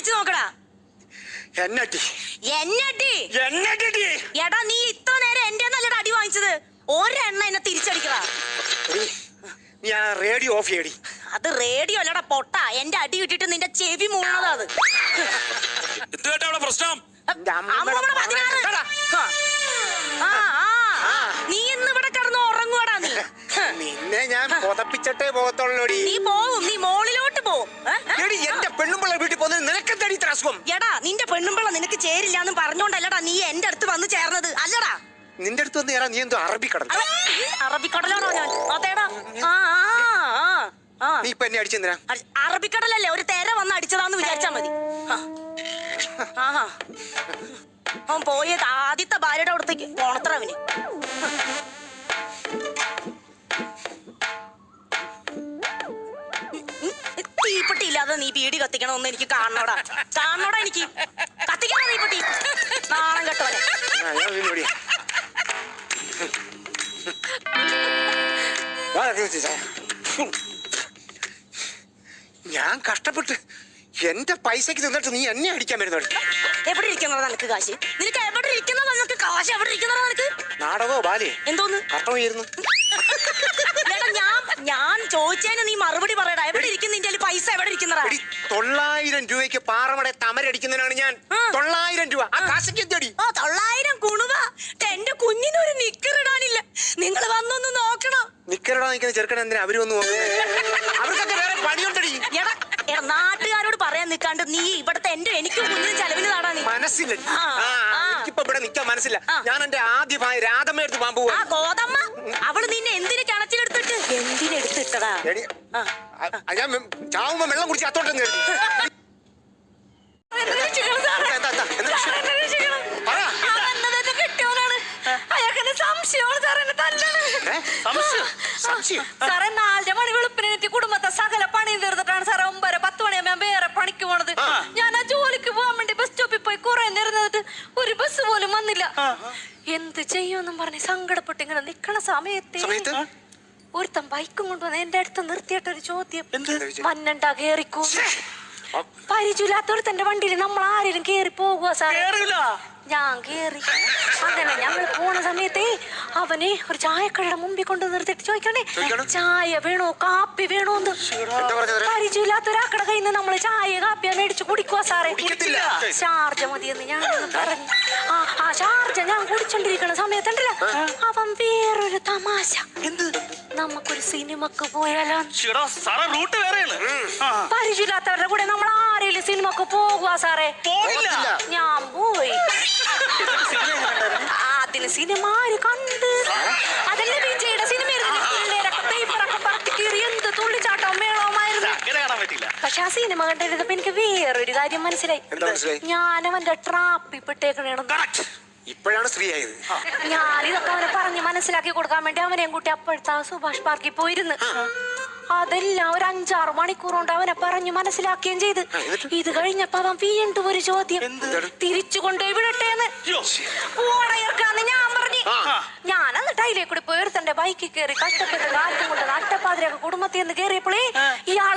വാങ്ങിച്ചു നോക്കടാ. എടാ നീ ഇത്ര നേരം എന്റെ നല്ലടാ അടി വാങ്ങിച്ചത്. ഒരെണ്ണ എന്നെ തിരിച്ചടിക്കടാ. Radio of ചെയ്യടി. അത് റേഡിയോ അല്ലടാ പൊട്ട. എന്റെ അടി കിട്ടിട്ട് നിന്റെ ചെവി മൂളണതാ അത്. പ്രശ്നം നീ ഇന്ന് ഇവിടെ കിടന്ന് ഉറങ്ങുവാടാ. നീ നിന്നെ ഞാൻ പുതപ്പിച്ചിട്ടേ പോകത്തുള്ളൂടി. നീ പോവും, നീ മോളിലോട്ട് പോവും. എന്റെ പെണ്ണുമ്പിള്ള വീട്ടിൽ പോകുന്നത് നിനക്കെന്താടി ഇത്ര അസുഖം? എടാ നിന്റെ പെണ്ണുമ്പിള്ള നിനക്ക് ചേരില്ലാന്ന് പറഞ്ഞോണ്ടല്ലടാ നീ എന്റെ അടുത്ത് വന്ന് ചേർന്നത്. അല്ലടാ നിന്റെ അടുത്ത് വന്ന് ചേരാ. നീ എന്തോ അറബിക്കടൽ? അറബിക്കടലാണോ ഞാൻ? അതേടാ. നീ ഇപ്പൊ എന്നെ അടിച്ചെന്തിനാ? അറബിക്കടലല്ലേ, ഒരു തെര വന്ന് അടിച്ചതാന്ന് വിചാരിച്ചാ മതി. അവൻ പോയത് ആദ്യത്തെ ഭാര്യയുടെ അടുത്തേക്ക് ഓണത്രവന്. തീപ്പെട്ടി ഇല്ലാതെ നീ പീടി കത്തിക്കണമെന്ന് എനിക്ക് കാണണോടാ. കാണണോടാ എനിക്ക്. കത്തിക്കണോ തീപ്പെട്ടി? നാണം കെട്ടോനെ. ഞാൻ കഷ്ടപ്പെട്ട് എന്റെ പൈസക്ക് തിന്നിട്ട് നീ എന്നെ അടിക്കാൻ വരുന്നുണ്ട്. എവിടെ ഇരിക്കുന്നതാ നിനക്ക് കാശ്? നിനക്ക് എവിടെ ഇരിക്കുന്നതാ നിനക്ക് കാശ്? എവിടെ ഇരിക്കുന്നതാ നിനക്ക്? നാടകോ ബാലേ? എന്തോന്ന് കട്ടമായിരുന്നു? ഞാൻ ചോദിച്ചതിന് നീ മറുപടി പറയടാ. എവിടെ ഇരിക്കുന്ന നിന്റെ പൈസ? എവിടെ ഇരിക്കുന്നതാ? 900 രൂപയ്ക്ക് പാറമട തമരടിക്കുന്നതിനാണ് ഞാൻ. 900 രൂപ ആ കാശയ്ക്ക് എത്തിയടി. 900 കുണുവ. എന്റെ കുഞ്ഞിനൊരു നിക്കറിടാനില്ല. നിങ്ങൾ വന്നൊന്ന് നോക്കണം. നിക്കറിടാൻ നിൽക്കുന്ന ചെറുക്കൻ എന്തിനാ അവര് വന്ന് നോക്കുന്നത്? അവർക്കൊക്കെ വേറെ പണിയുണ്ടടി. നാട്ടുകാരോട് പറയാൻ നിൽക്കാണ്ട് നീ ഇവിടത്തെ എനിക്കും കുഞ്ഞിനും ചെലവിന് നാടാ നീ. മനസ്സില്ല. എനിക്കിപ്പോ ഇവിടെ നിൽക്കാൻ മനസ്സില്ല. ഞാൻ എന്റെ ആദ്യ ഭാര്യ രാധമ്മ എടുത്ത് പാമ്പ് പോവാ. ഗോതമ്മ അവള് നിന്നെ എന്തിനു കിണറ്റിലെടുത്തിട്ട് എന്തിനെടുത്തിട്ടടാ? ഞാൻ ചാവുമ്പോ വെള്ളം കുടിച്ച് അത്തോട്ടെന്ന് സാറേ 4 മണി വെളുപ്പിനെത്തി കുടുംബത്തെ സകല പണി തീർത്തിട്ടാണ് സാറേ 9-10 മണിയാകുമ്പോ വേറെ പണിക്ക് പോണത്. ഞാൻ ആ ജോലിക്ക് പോകാൻ വേണ്ടി ബസ് സ്റ്റോപ്പിൽ പോയി കുറെ നേരം നിന്നിട്ട് ഒരു ബസ് പോലും വന്നില്ല. എന്ത് ചെയ്യുമെന്നും പറഞ്ഞ് സങ്കടപ്പെട്ട് ഇങ്ങനെ നിക്കണ സമയത്ത് ഒരുത്തൻ ബൈക്കും കൊണ്ടുവന്ന് എന്റെ അടുത്ത് നിർത്തിയിട്ടൊരു ചോദ്യം. മന്നണ്ടാ കേറിക്കോ? പരിചയമില്ലാത്തൊരുത്തന്റെ വണ്ടിയിൽ നമ്മൾ ആരെങ്കിലും കേറി പോകുക സാറേ? ഞാൻ കേറി. അങ്ങനെ ഞങ്ങൾ പോണ സമയത്തേ അവനെ ഒരു ചായക്കടയുടെ മുമ്പിൽ കൊണ്ട് നിർത്തിട്ട് ചോദിക്കണേ ചായ വേണോ കാപ്പി വേണോന്ന്. പരിചയമില്ലാത്തൊരാക്കടെ കയ്യിൽ നിന്ന് നമ്മള് ചായ കാപ്പിയാ മേടിച്ച് കുടിക്കുക സാറേ. ഷാർജ മതിയെന്ന് ഞാൻ പറഞ്ഞു. ആ ഷാർജ ഞാൻ കുടിച്ചോണ്ടിരിക്കണ സമയത്തുണ്ടല്ലോ അവൻ വേറൊരു തമാശ. നമുക്കൊരു സിനിമക്ക് പോയാലോ? പരിചയമില്ലാത്തവരുടെ കൂടെ നമ്മൾ ആരെങ്കിലും സിനിമക്ക് പോകുക സാറേ? ഞാൻ പോയി. അതിന് സിനിമ ആര് കണ്ട്? അതല്ലേ വിജയുടെ സിനിമ. എന്ത് തുള്ളിച്ചാട്ടം മേളവുമായിരുന്നു. പക്ഷെ ആ സിനിമ കണ്ടിരുന്നപ്പോ എനിക്ക് വേറൊരു കാര്യം മനസ്സിലായി. ഞാനവന്റെ ട്രാപ്പിൽ പെട്ടേക്കണേണ്. ഇപ്പോഴാണ് സ്ത്രീ ആയത്. ഞാനിതൊക്കെ അവനെ പറഞ്ഞ് മനസ്സിലാക്കി കൊടുക്കാൻ വേണ്ടി അവനെയും കൂട്ടി അപ്പോഴത്തെ സുഭാഷ് പാർക്കിൽ പോയിരുന്നു. അതെല്ലാം ഒരു 5-6 മണിക്കൂർ കൊണ്ട് അവനെ പറഞ്ഞു മനസ്സിലാക്കുകയും ചെയ്ത്. ഇത് കഴിഞ്ഞപ്പോ അവൻ വീണ്ടും ഒരു ചോദ്യം. തിരിച്ചു കൊണ്ടുപോയി വിടട്ടേന്ന് ഓടയർക്കാന്ന് ഞാൻ പറഞ്ഞു. ഞാൻ എന്നിട്ട് അതിലേ കൂടി പോയി ഒരുത്തന്റെ ബൈക്കിൽ കയറി കഷ്ടപ്പെട്ട് കാറ്റും കൊണ്ട് നട്ടപ്പാതിരൊക്കെ കുടുംബത്തിൽ നിന്ന് കയറിയപ്പോഴേ ഇയാൾ